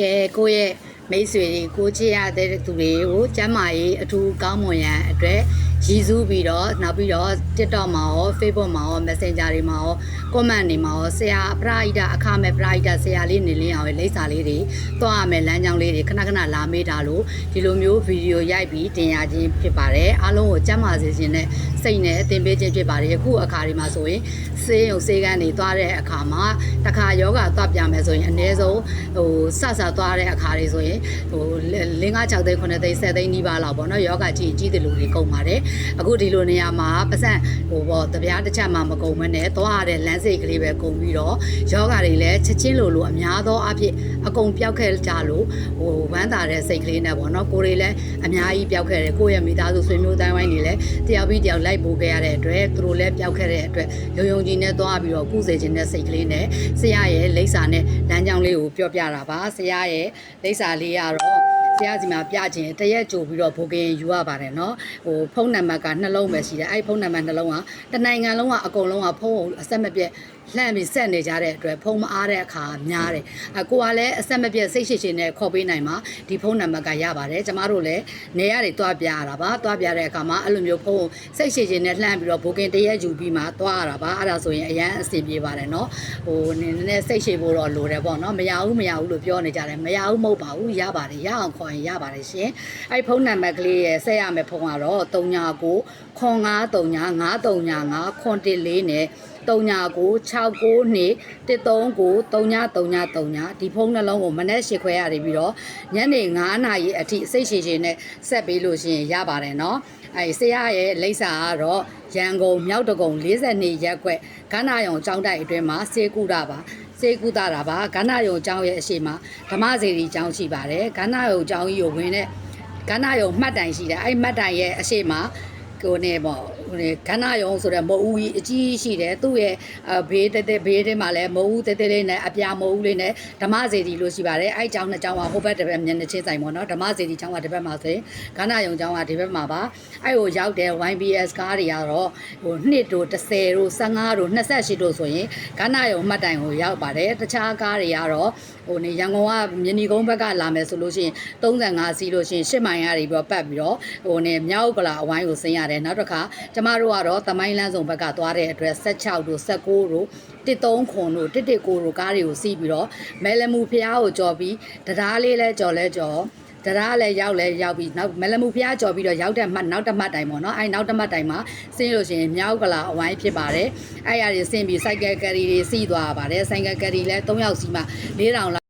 ကဲကိုယ့်ရဲ့မိတ်ဆွေတွေကိုချစ်ရတဲ့သူတွေကိုကျမ်းမာရေးအထူးကောင်းမွန်ရန်အတွက်ရည်စူးပြီးတော့နောက်ပြီးတော့ TikTok မှာရော Facebook မှာရော Messenger တွေမှာရော comment တွေမှာရောဆရာပရိဒအခမဲ့ပရိဒဆရာလေးနေလင်းအောင်လိပ်စာလေးတွေသွားရမယ်လမ်းကြောင်းလေးတွေခဏခဏလာမေးတာလို့ဒီလိုမျိုးဗီဒီယိုရိုက်ပြီးတင်ရခြင်းဖြစ်ပါတယ်အားလုံးကိုကျမ်းမာစေခြင်းနဲ့စိတ်နဲ့အသင်ပေးခြင်းဖြစ်ပါတယ်အခုအခါဒီမှာဆိုရင်ဆေးရုံဆေးကန်းတွေသွားတဲ့အခါမှာတခါယောဂသွားပြမယ်ဆိုရင်အနည်းဆုံးစသွားတဲ့အခါတွေဆိုရင်5 6သိန်း9သိန်း10သိန်းနီးပါးလောက်ပေါ့နော်ယောဂကြီးတယ်လို့တွေကုန်ပါတယ်အခုဒီလိုနေရာမှာပတ်စံတပြားတစ်ချက်မှမကုန်မနဲ့သွားရတဲ့လမ်းစိတ်ကလေးပဲကုန်ပြီးတော့ယောဂတွေလည်းချက်ချင်းလိုအများသောအဖြစ်အကုန်ပျောက်ခဲ့ကြလို့ဝမ်းသာတဲ့စိတ်ကလေးနဲ့ပေါ့နော်ကိုယ်တွေလည်းအများကြီးပျောက်ခဲ့တယ်ကိုယ့်ရဲ့မိသားစုဆွေမျိုးတိုင်းဝိုင်းတွေလည်းတယောက်ပြီးတယောက်လိုက်ပို့ခဲ့ရတဲ့အတွက်သူတို့လည်းပျောက်ခဲ့တဲ့အတွက်ယုံကြည်နဲ့သွားပြီးတော့ကုစေခြင်းနဲ့စိတ်ကလေးနဲ့ဆရာရဲ့လိပ်စာနဲ့လမ်းကြောင်းလေးကိုပြောပြတာပါဆရာရဲ့လိပ်စာလေးကတော့ဆရာစီမှာပြခြင်းတရက်ကြိုပြီးတော့ဘိုကင်ယူရပါတယ်เนาะဖုန်းနံပါတ်ကနှလုံးပဲရှိတယ်အဲ့ဖုန်းနံပါတ်နှလုံးကတနိုင်ငံလုံးကအကုန်လုံးကဖုန်းအဆက်မပြတ်လှမ်းပြီးဆက်နေကြတဲ့အတွက်ဖုန်းမအားတဲ့အခါများတယ်ကိုကလည်းအဆက်မပြတ်စိတ်ရှိရှိနဲ့ခေါ်ပေးနိုင်မှာဒီဖုန်းနံပါတ်ကရပါတယ်ကျမတို့လည်းနေရတွေတွားပြရတာပါတွားပြတဲ့အခါမှာအဲ့လိုမျိုးဖုန်းစိတ်ရှိရှိနဲ့လှမ်းပြီးတော့ဘိုကင်တရက်ယူပြီးမှတွားရတာပါအဲ့ဒါဆိုရင်အရန်အဆင်ပြေပါတယ်เนาะနည်းနည်းစိတ်ရှိဖို့တော့လိုတယ်ပေါ့เนาะမရဘူးလို့ပြောနေကြတယ်မရဘူးမဟုတ်ပါဘူးရပါတယ်ရအောင်ခေါ်ရင်ရပါတယ်ရှင်အဲ့ဖုန်းနံပါတ်ကလေးရဲ့ဆက်ရမယ့်ဖုန်းကတော့39 93 539 514နဲ့39 692 139 333ဒီဖုန်းနှလုံးကိုမနေ့ရှစ်ခွဲရပြီးတော့ညနေ9နာရီအထိစိတ်ရှည်ရှည်နဲ့ဆက်ပေးလို့ရှိရင်ရပါတယ်เนาะအဲဆရာရဲ့လိပ်စာကတော့ရန်ကုန်မြောက်တကုံ42ရပ်ကွက်ကန္နာယုံကျောင်းတိုက်အတွင်းမှာစေကူတာပါစေကူတာပါကန္နာယုံကျောင်းရဲ့အရှိမဓမ္မစေတီကျောင်းရှိပါတယ်ကန္နာယုံကျောင်းကြီးကိုဝင်တဲ့ကန္နာယုံမှတ်တိုင်ရှိတယ်အဲ့မှတ်တိုင်ရဲ့အရှိမကိုနေပေါ့ကန္နာယုံဆိုတဲ့မအူကြီးအကြီးရှိတယ်သူ့ရဲ့ဘေးထဲမှာလည်းမအူတဲလေးနဲ့အပြာမအူလေးနဲ့ဓမ္မစေတီလို့ရှိပါတယ်အဲ့ကျောင်းနှစ်ကျောင်းကဟိုဘက်တစ်ဘက်မျက်နှာချင်းဆိုင်ပေါ့နော်ဓမ္မစေတီကျောင်းကဒီဘက်မှာဆိုရင်ကန္နာယုံကျောင်းကဒီဘက်မှာပါအဲ့ကိုရောက်တဲ့ YBS ကားတွေကတော့2တို့10တို့15တို့28တို့ဆိုရင်ကန္နာယုံမှတ်တိုင်ကိုရောက်ပါတယ်တခြားကားတွေကတော့ရန်ကုန်ကမြင်းဒီကုန်းဘက်ကလာမယ်ဆိုလို့ရှိရင်35စီးလို့ရှိရင်8မိုင်ရပြီးတော့ပတ်ပြီးတော့မြောက်ကလာအဝိုင်းကိုဆင်းရတယ်နောက်တစ်ခါကျမတို့ကတော့သမိုင်းလမ်းဆောင်ဘက်ကသွားတဲ့အတွက်16တို့19တို့13ခွန်တို့119တို့ကားတွေကိုစီးပြီးတော့မဲလမှုဖျားကိုကြော်ပြီးတရားလေးလဲကြော်တရားလည်းရောက်ပြီးနောက်မလမှုဖျားကြော်ပြီးတော့ရောက်တဲ့မှတ်နောက်တစ်မှတ်တိုင်ပေါ့နော်အဲနောက်တစ်မှတ်တိုင်မှာဆင်းလို့ရှိရင်မြောက်ကလာအဝိုင်းဖြစ်ပါတယ်အဲ့ရည်ဆင်းပြီးစိုက်ကယ်ကယ်ရီတွေစီးသွားပါတယ်စိုက်ကယ်ကယ်ရီလည်း3ယောက်စီးမှ4000